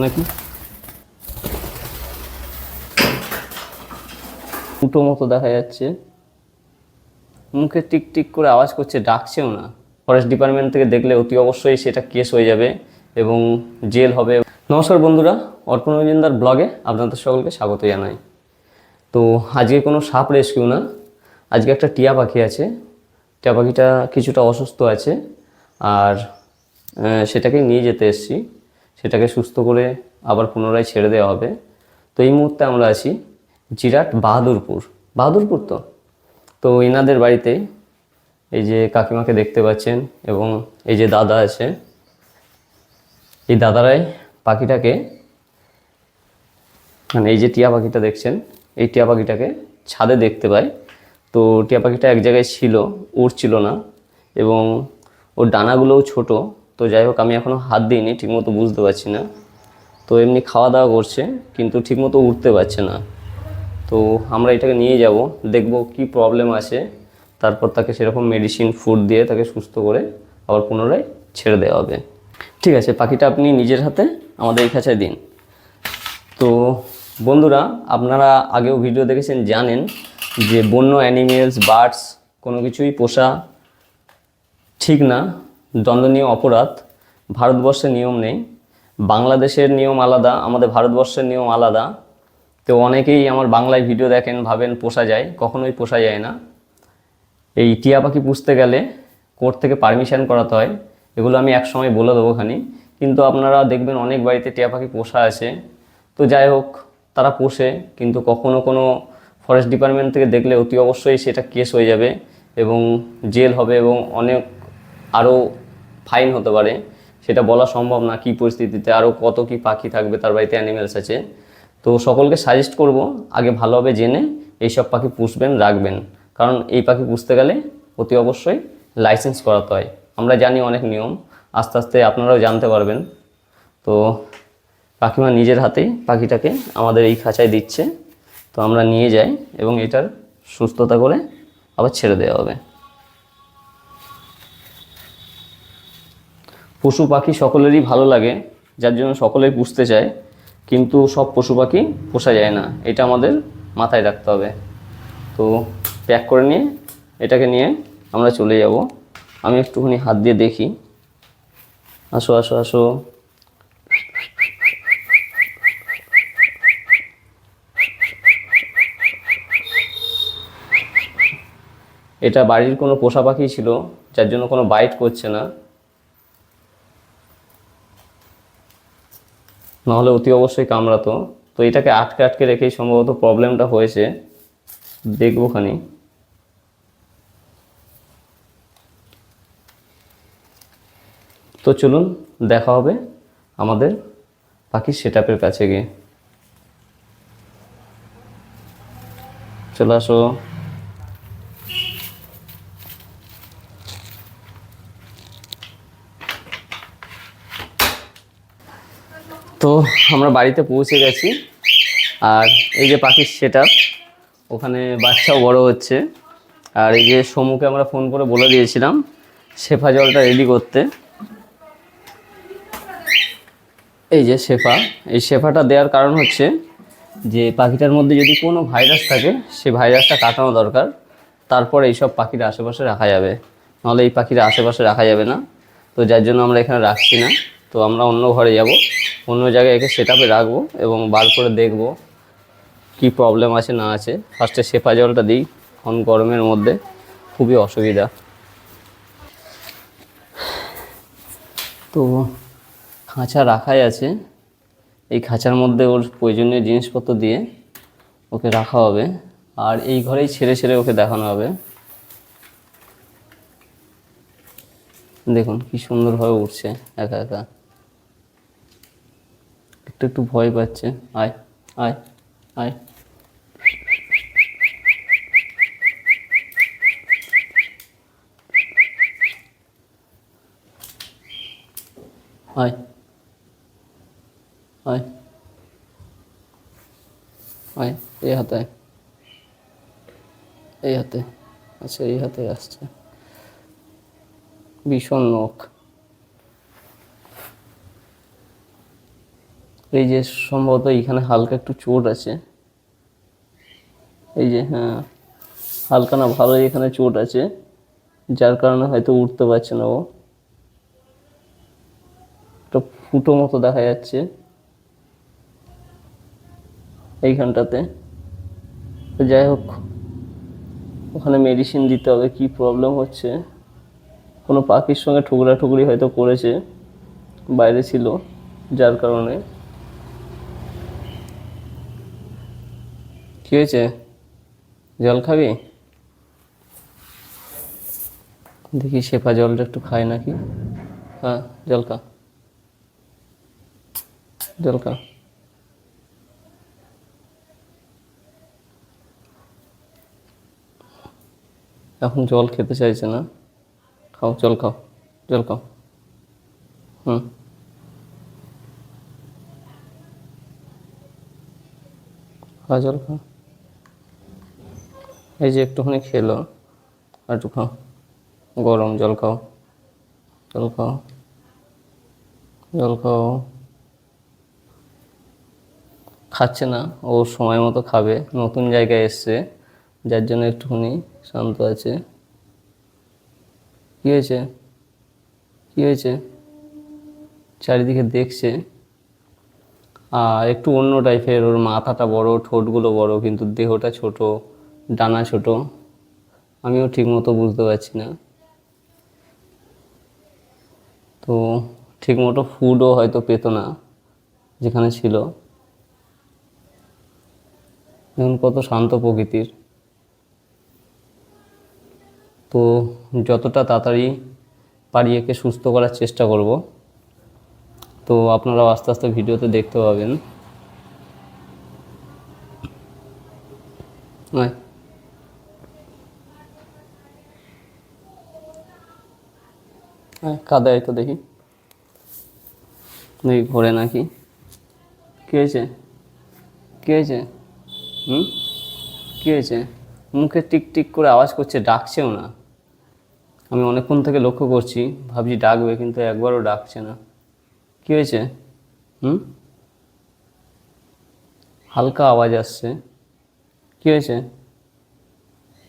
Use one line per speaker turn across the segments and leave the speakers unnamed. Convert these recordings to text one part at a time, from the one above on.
নাকি দুটো মতো দেখা যাচ্ছে, মুখে টিক টিক করে আওয়াজ করছে, ডাকছেও না। ফরেস্ট ডিপার্টমেন্ট থেকে দেখলে অতি অবশ্যই সেটা কেস হয়ে যাবে এবং জেল হবে। নমস্কার বন্ধুরা, অর্পণ মজুমদার ব্লগে আপনাদের সকলকে স্বাগত জানাই। তো আজকে কোনো সাপ রেস্কিউ না, আজকে একটা টিয়া পাখি আছে। টিয়া পাখিটা কিছুটা অসুস্থ আছে আর সেটাকে নিয়ে যেতে এসেছি। সেটাকে সুস্থ করে আবার পুনরায় ছেড়ে দেওয়া হবে। তো এই মুহূর্তে আমরা আছি জিরাট বাহাদুরপুর তো এনাদের বাড়িতে এই যে কাকিমাকে দেখতে পাচ্ছেন এবং এই যে দাদা আছে, এই দাদারাই পাখিটাকে, মানে এই যে টিয়া পাখিটা দেখছেন, এই টিয়া পাখিটাকে ছাদে দেখতে পাই। তো টিয়া পাখিটা এক জায়গায় ছিল, উড়ছিল না এবং ওর ডানাগুলোও ছোট। তো যাই হোক, আমি এখনও হাত দিইনি, ঠিকমতো বুঝতে পারছি না। তো এমনি খাওয়া দাওয়া করছে কিন্তু ঠিকমতো উঠতে পারছে না। তো আমরা এটাকে নিয়ে যাব, দেখব কি প্রবলেম আছে, তারপর তাকে সেরকম মেডিসিন ফুড দিয়ে তাকে সুস্থ করে আবার পুনরায় ছেড়ে দেওয়া হবে। ঠিক আছে, পাখিটা আপনি নিজের হাতে আমাদের এই খাঁচায় দিন। তো বন্ধুরা, আপনারা আগেও ভিডিও দেখেছেন, জানেন যে বন্য অ্যানিমেলস বার্ডস কোনো কিছুই পোষা ঠিক না, দণ্ডনীয় অপরাধ। ভারতবর্ষের নিয়ম নেই, বাংলাদেশের নিয়ম আলাদা, আমাদের ভারতবর্ষের নিয়ম আলাদা। তো অনেকেই আমার বাংলায় ভিডিও দেখেন, ভাবেন পোষা যায়, কখনোই পোষা যায় না। এই টিয়া পাখি পুষতে গেলে কোর্ট থেকে পারমিশন করাতে হয়, এগুলো আমি এক সময় বলে দেবো খানি। কিন্তু আপনারা দেখবেন অনেক বাড়িতে টিয়া পাখি পোষা আছে। তো যাই হোক, তারা পোষে, কিন্তু কখনো কোনো ফরেস্ট ডিপার্টমেন্ট থেকে দেখলে অতি অবশ্যই সেটা কেস হয়ে যাবে এবং জেল হবে এবং অনেক আরও ফাইন হতে পারে। সেটা বলা সম্ভব না কী পরিস্থিতিতে আরও কত কী পাখি থাকবে তার বাড়িতে, অ্যানিমেলস আছে। তো সকলকে সাজেস্ট করব আগে ভালোভাবে জেনে এইসব পাখি পুষবেন, রাখবেন। কারণ এই পাখি পুষতে গেলে অতি অবশ্যই লাইসেন্স করাতে হয়। আমরা জানি অনেক নিয়ম, আস্তে আস্তে আপনারাও জানতে পারবেন। তো কাকিমা নিজের হাতেই পাখিটাকে আমাদের এই খাঁচায় দিচ্ছে। তো আমরা নিয়ে যাই এবং এটার সুস্থতা করে আবার ছেড়ে দেওয়া হবে। পশু পাখি সকলেরই ভালো লাগে, যার জন্য সকলেই পুষতে চায়, কিন্তু সব পশু পাখি পোষা যায় না, এটা আমাদের মাথায় রাখতে হবে। তো প্যাক করে নিয়ে এটাকে নিয়ে আমরা চলে যাব। আমি একটুখানি হাত দিয়ে দেখি। আসো আসো আসো, এটা বাড়ির কোনো পোষা পাখি ছিল, যার জন্য কোনো বাইট করছে না, নাহলে অতি অবশ্যই কামড়াতো। তো এটাকে আটকে আটকে রেখেই সম্ভবত প্রবলেমটা হয়েছে, দেখবো খানি। তো চলুন, দেখা হবে আমাদের পাখির সেটআপের কাছে গিয়ে। চলে আসো। তো আমরা বাড়িতে পৌঁছে গেছি, আর এই যে পাখির সেটআপ, ওখানে বাচ্চাও বড় হচ্ছে। আর এই যে সমুকে আমরা ফোন করে বলে দিয়েছিলাম শেফা জলটা রেডি করতে। এই যে শেফা, এই শেফাটা দেওয়ার কারণ হচ্ছে যে পাখিটার মধ্যে যদি কোনো ভাইরাস থাকে, সেই ভাইরাসটা কাটানো দরকার, তারপর এইসব পাখির আশেপাশে রাখা যাবে, নাহলে এই পাখির আশেপাশে রাখা যাবে না। তো যার জন্য আমরা এখানে রাখছি না। তো আমরা অন্য ঘরে যাব, অন্য জায়গায় একে সেটআপে রাখবো এবং বার করে দেখব কি প্রবলেম আছে না আছে। ফার্স্টে শেফা জলটা দিই, এখন গরমের মধ্যে খুবই অসুবিধা। তো খাঁচা রাখাই আছে, এই খাঁচার মধ্যে ওর প্রয়োজনীয় জিনিসপত্র দিয়ে ওকে রাখা হবে, আর এই ঘরেই ছেড়ে ছেড়ে ওকে দেখানো হবে। দেখুন কি সুন্দরভাবে উঠছে একা একা, একটু একটু ভয় পাচ্ছে। আয় আয় আয়, আয় আয় আয়, এই হাতে আয়, এই হাতে, আচ্ছা এই হাতে আসছে। ভীষণ নখ, এই যে সম্ভবত এখানে হালকা একটু চোট আছে, এই যে, হ্যাঁ হালকা না ভালোই এখানে চোট আছে, যার কারণে হয়তো উঠতে পারছে না ও। একটা ফুটো মতো দেখা যাচ্ছে এইখানটাতে। তো যাই হোক, ওখানে মেডিসিন দিতে হবে। কি প্রবলেম হচ্ছে, কোনো পাখির সঙ্গে ঠুকরি হয়তো করেছে, বাইরে ছিল যার কারণে। কি হয়েছে, জল খাবি? দেখি শেফা জলটা একটু খায় নাকি। হ্যাঁ জল খা, জল খা। এখন জল খেতে চাইছে না, খাও জল খাও, জল খাও। হুম, খা জল খা। এই যে একটুখানি খেলো, আর একটু খাও, গরম জল খাও, জল খাও, জল খাও। খাচ্ছে না, ও সময় মতো খাবে, নতুন জায়গায় এসছে যার জন্য একটুখানি শান্ত আছে। কী হয়েছে, কী হয়েছে? চারিদিকে দেখছে। আর একটু অন্য টাইপের, ওর মাথাটা বড়, ঠোঁটগুলো বড়, কিন্তু দেহটা ছোট, ডানা ছোট। আমিও ঠিক মতো বুঝতে পারছি না। তো ঠিক মতো ফুডও হয়তো পেত না যেখানে ছিল। দেখুন কত শান্ত প্রকৃতির। তো যতটা তাড়াতাড়ি পারি একে সুস্থ করার চেষ্টা করব। তো আপনারাও আস্তে আস্তে ভিডিওতে দেখতে পাবেন। হ্যাঁ, হ্যাঁ কাদায় তো দেখি, দেখি ঘোরে নাকি। কী হয়েছে, কী হয়েছে? হুম, কী হয়েছে? মুখে টিক টিক করে আওয়াজ করছে, ডাকছেও না। আমি অনেকক্ষণ থেকে লক্ষ্য করছি, ভাবছি ডাকবে, কিন্তু একবারও ডাকছে না। কী হয়েছে? হুম, হালকা আওয়াজ আসছে। কী হয়েছে?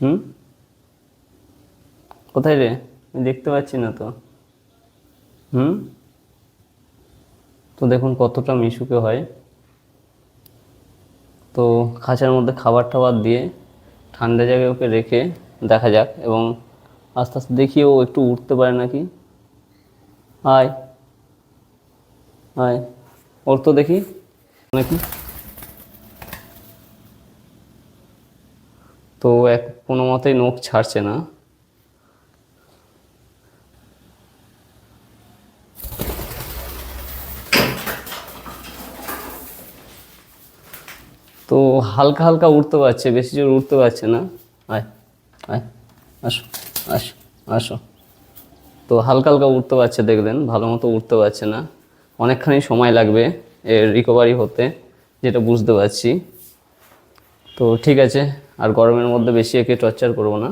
হুম, কোথায় রে? আমি দেখতে পাচ্ছি না তো। হুম, তো দেখুন কতটা মিশুকে হয়। তো খাঁচার মধ্যে খাবার টাবার দিয়ে ঠান্ডা জায়গায় ওকে রেখে দেখা যাক, এবং আস্তে আস্তে দেখি ও একটু উঠতে পারে নাকি। আয়, আয়, ওর তো দেখি নাকি। তো কোনো মতেই নখ ছাড়ছে না। তো হালকা হালকা উঠতে পারছে, বেশি জোর উঠতে পারছে না। আয়, আয়, আসো, আসো, আসো। তো হালকা হালকা উঠতে পারছে, দেখলেন, ভালো মতো উঠতে পারছে না। অনেকখানি সময় লাগবে এর রিকভারি হতে, যেটা বুঝতে পারছি। তো ঠিক আছে, আর গরমের মধ্যে বেশি একে টর্চার করব না।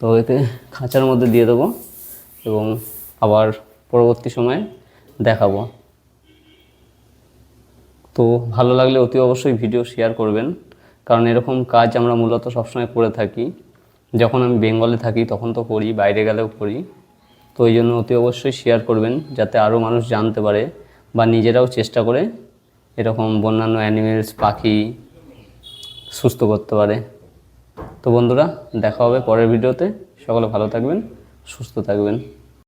তো একে খাঁচার মধ্যে দিয়ে দেবো, এবং আবার পরবর্তী সময়ে দেখাবো। তো ভালো লাগলে অতি অবশ্যই ভিডিও শেয়ার করবেন, কারণ এরকম কাজ আমরা মূলত সবসময় করে থাকি। যখন আমি বেঙ্গলে থাকি তখন তো করি, বাইরে গেলেও করি। তো এই জন্য অতি অবশ্যই শেয়ার করবেন, যাতে আরও মানুষ জানতে পারে বা নিজেরাও চেষ্টা করে এরকম বন্যান্য অ্যানিমেলস, পাখি সুস্থ করতে পারে। তো বন্ধুরা, দেখা হবে পরের ভিডিওতে। সকলে ভালো থাকবেন, সুস্থ থাকবেন।